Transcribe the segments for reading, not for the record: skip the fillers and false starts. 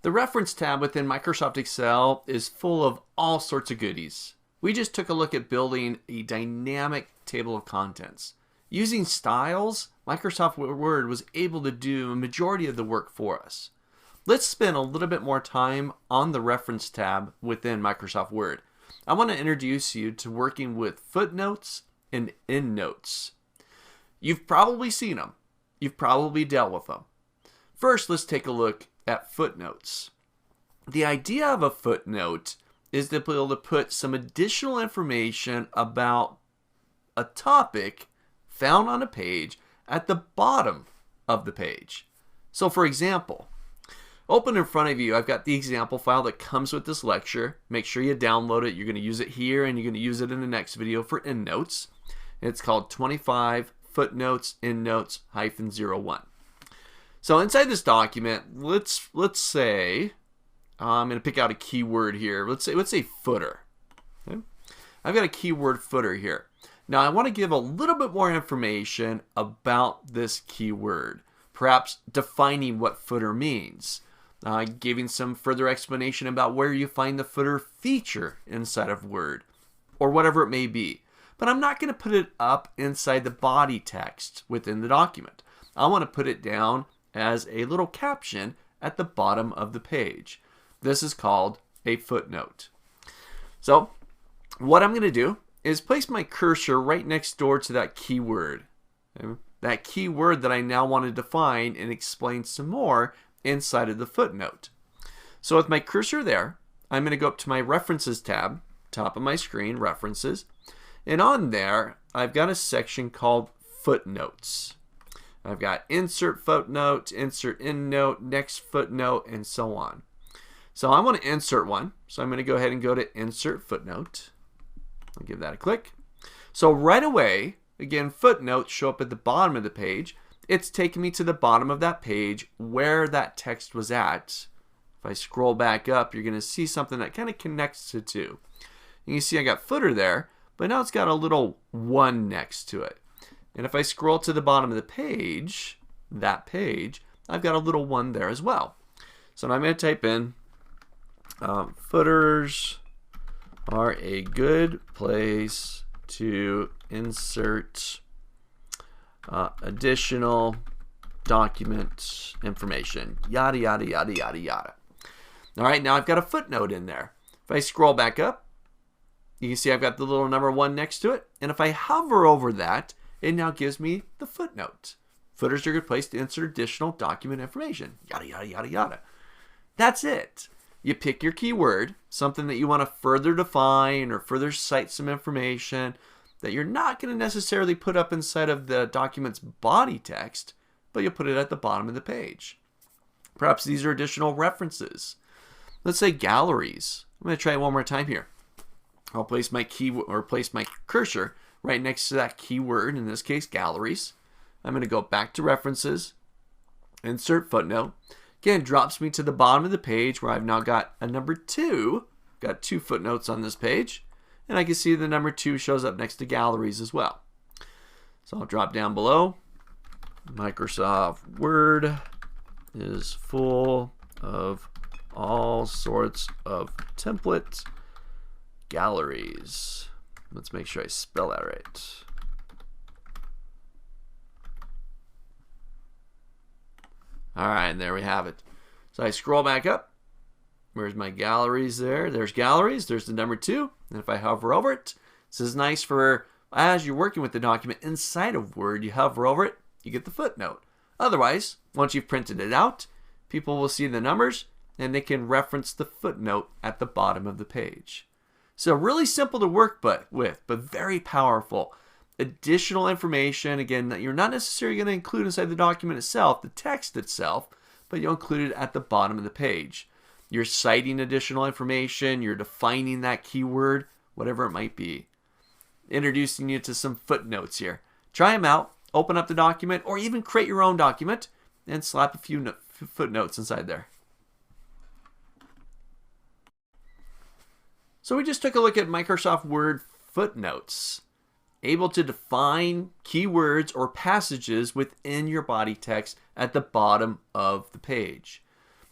The Reference tab within Microsoft Excel is full of all sorts of goodies. We just took a look at building a dynamic table of contents. Using styles, Microsoft Word was able to do a majority of the work for us. Let's spend a little bit more time on the Reference tab within Microsoft Word. I want to introduce you to working with footnotes and endnotes. You've probably seen them. You've probably dealt with them. First, let's take a look at footnotes. The idea of a footnote is to be able to put some additional information about a topic found on a page at the bottom of the page. So for example, open in front of you, I've got the example file that comes with this lecture. Make sure you download it. You're going to use it here and you're going to use it in the next video for endnotes. It's called 25 Footnotes Endnotes -01. So inside this document, let's say I'm going to pick out a keyword here. Let's say footer. Okay? I've got a keyword footer here. Now I want to give a little bit more information about this keyword, perhaps defining what footer means, giving some further explanation about where you find the footer feature inside of Word, or whatever it may be. But I'm not going to put it up inside the body text within the document. I want to put it down as a little caption at the bottom of the page. This is called a footnote. So what I'm going to do is place my cursor right next door to that keyword. Okay? That keyword that I now want to define and explain some more inside of the footnote. So with my cursor there, I'm going to go up to my References tab, top of my screen, References, and on there I've got a section called Footnotes. I've got Insert Footnote, Insert Endnote, Next Footnote, and so on. So I want to insert one, so I'm going to go ahead and go to Insert Footnote. I'll give that a click. So right away, again, footnotes show up at the bottom of the page. It's taking me to the bottom of that page where that text was at. If I scroll back up, you're going to see something that kind of connects the two. You can see I got footer there, but now it's got a little 1 next to it. And if I scroll to the bottom of the page, that page, I've got a little 1 there as well. So now I'm going to type in footers are a good place to insert additional document information, yada, yada, yada, yada, yada. All right, now I've got a footnote in there. If I scroll back up, you can see I've got the little number 1 next to it. And if I hover over that, it now gives me the footnote. Footers are a good place to insert additional document information, yada, yada, yada, yada. That's it. You pick your keyword, something that you want to further define or further cite some information that you're not going to necessarily put up inside of the document's body text, but you'll put it at the bottom of the page. Perhaps these are additional references. Let's say galleries. I'm going to try it one more time here. I'll place my cursor right next to that keyword, in this case galleries. I'm going to go back to References, Insert Footnote. Again, drops me to the bottom of the page where I've now got a number 2. Got 2 footnotes on this page. And I can see the number 2 shows up next to galleries as well. So I'll drop down below. Microsoft Word is full of all sorts of template galleries. Let's make sure I spell that right. All right, and there we have it. So I scroll back up. Where's my galleries there? There's galleries. There's the number 2. And if I hover over it, this is nice for as you're working with the document inside of Word, you hover over it, you get the footnote. Otherwise, once you've printed it out, people will see the numbers and they can reference the footnote at the bottom of the page. So really simple to work with, but very powerful. Additional information, again, that you're not necessarily going to include inside the document itself, the text itself, but you'll include it at the bottom of the page. You're citing additional information, you're defining that keyword, whatever it might be. Introducing you to some footnotes here. Try them out, open up the document, or even create your own document and slap a few footnotes inside there. So we just took a look at Microsoft Word footnotes. Able to define keywords or passages within your body text at the bottom of the page.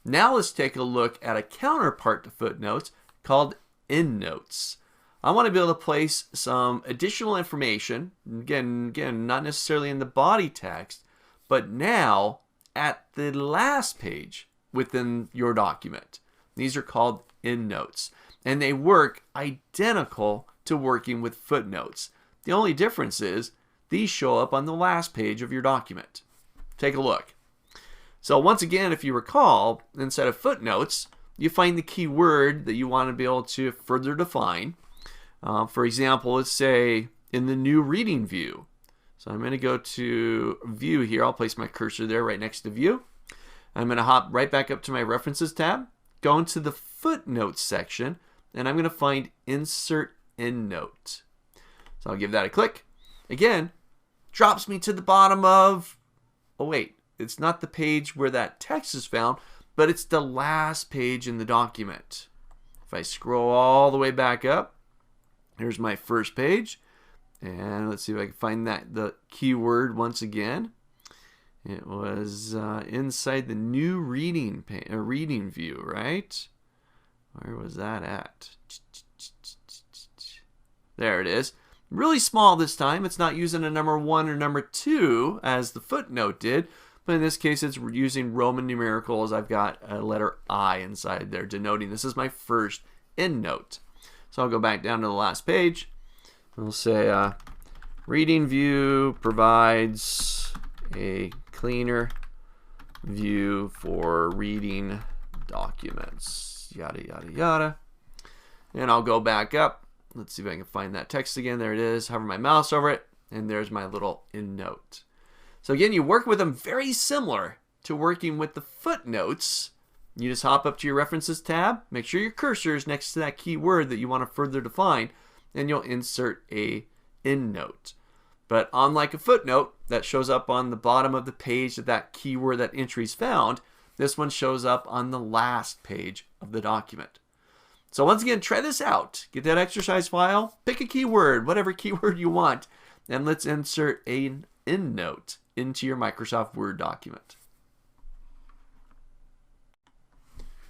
Now let's take a look at a counterpart to footnotes called endnotes. I want to be able to place some additional information, again, not necessarily in the body text, but now at the last page within your document. These are called endnotes, and they work identical to working with footnotes. The only difference is these show up on the last page of your document. Take a look. So once again, if you recall, instead of footnotes, you find the key word that you want to be able to further define. For example, let's say in the new reading view. So I'm going to go to view here. I'll place my cursor there right next to view. I'm going to hop right back up to my references tab, go into the footnotes section, and I'm going to find insert endnote. So I'll give that a click. Again, drops me to the bottom of, oh wait, it's not the page where that text is found, but it's the last page in the document. If I scroll all the way back up, here's my first page, and let's see if I can find the keyword once again. It was inside the new reading view, right? Where was that at? There it is. Really small this time. It's not using a number 1 or number 2 as the footnote did, but in this case it's using Roman numericals. I've got a letter I inside there denoting this is my first endnote. So I'll go back down to the last page. We'll say reading view provides a cleaner view for reading documents. Yada, yada, yada. And I'll go back up. Let's see if I can find that text again. There it is. Hover my mouse over it, and there's my little endnote. So again, you work with them very similar to working with the footnotes. You just hop up to your references tab, make sure your cursor is next to that keyword that you want to further define, and you'll insert a endnote. But unlike a footnote that shows up on the bottom of the page that keyword, that entry is found, this one shows up on the last page of the document. So once again, try this out. Get that exercise file, pick a keyword, whatever keyword you want, and let's insert an endnote into your Microsoft Word document.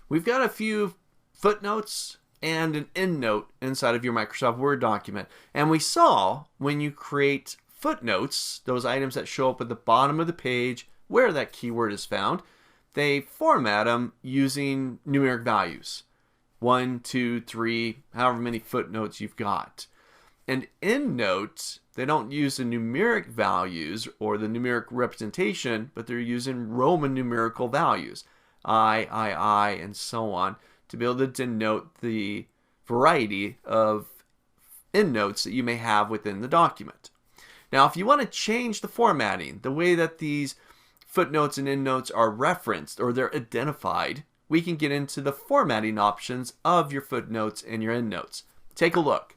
We've got a few footnotes and an endnote inside of your Microsoft Word document. And we saw when you create footnotes, those items that show up at the bottom of the page where that keyword is found, they format them using numeric values. 1, 2, 3, however many footnotes you've got. And endnotes, they don't use the numeric values or the numeric representation, but they're using Roman numerical values. I, and so on, to be able to denote the variety of endnotes that you may have within the document. Now, if you want to change the formatting, the way that these footnotes and endnotes are referenced or they're identified, we can get into the formatting options of your footnotes and your endnotes. Take a look.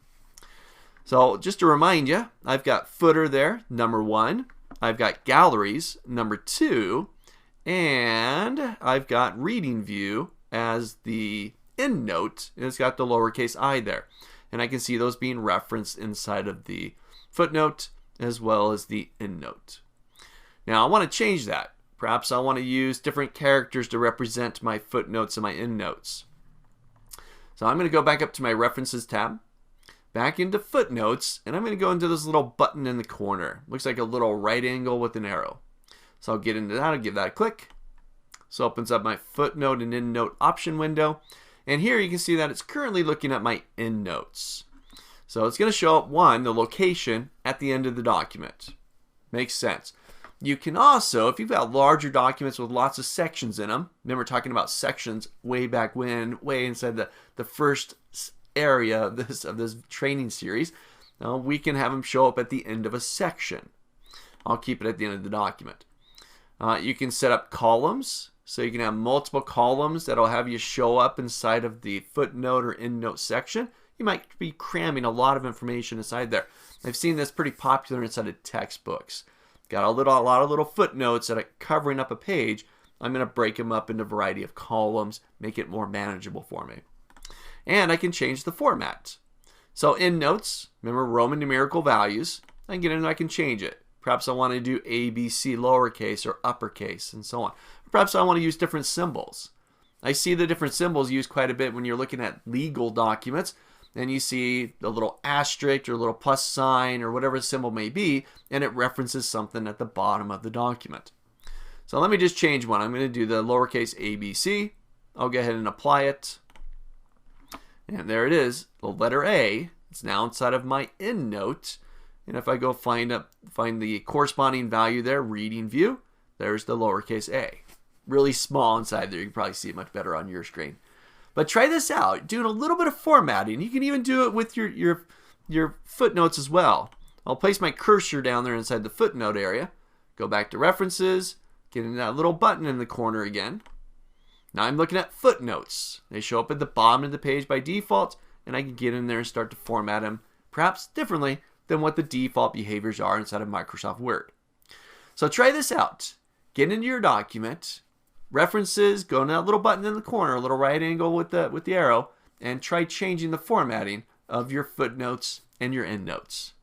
So just to remind you, I've got footer there, number 1. I've got galleries, number 2. And I've got reading view as the endnote, and it's got the lowercase I there. And I can see those being referenced inside of the footnote as well as the endnote. Now I want to change that. Perhaps I want to use different characters to represent my footnotes and my endnotes. So I'm going to go back up to my References tab, back into Footnotes, and I'm going to go into this little button in the corner. Looks like a little right angle with an arrow. So I'll get into that, I'll give that a click. So it opens up my Footnote and Endnote option window. And here you can see that it's currently looking at my endnotes. So it's going to show up, 1, the location at the end of the document. Makes sense. You can also, if you've got larger documents with lots of sections in them, remember talking about sections way back when, way inside the first area of this training series, we can have them show up at the end of a section. I'll keep it at the end of the document. You can set up columns, so you can have multiple columns that'll have you show up inside of the footnote or endnote section. You might be cramming a lot of information inside there. I've seen this pretty popular inside of textbooks. Got a lot of little footnotes that are covering up a page. I'm going to break them up into a variety of columns, make it more manageable for me. And I can change the format. So endnotes, remember Roman numerical values. I can get in and I can change it. Perhaps I want to do A, B, C lowercase or uppercase and so on. Perhaps I want to use different symbols. I see the different symbols used quite a bit when you're looking at legal documents. And you see the little asterisk or little plus sign or whatever the symbol may be, and it references something at the bottom of the document. So let me just change one. I'm going to do the lowercase ABC. I'll go ahead and apply it. And there it is, the letter A. It's now inside of my EndNote. And if I go find the corresponding value there, reading view, there's the lowercase a. Really small inside there. You can probably see it much better on your screen. But try this out, doing a little bit of formatting. You can even do it with your footnotes as well. I'll place my cursor down there inside the footnote area. Go back to references, get in that little button in the corner again. Now I'm looking at footnotes. They show up at the bottom of the page by default, and I can get in there and start to format them perhaps differently than what the default behaviors are inside of Microsoft Word. So try this out. Get into your document, references, go to that little button in the corner, a little right angle with the arrow, and try changing the formatting of your footnotes and your endnotes.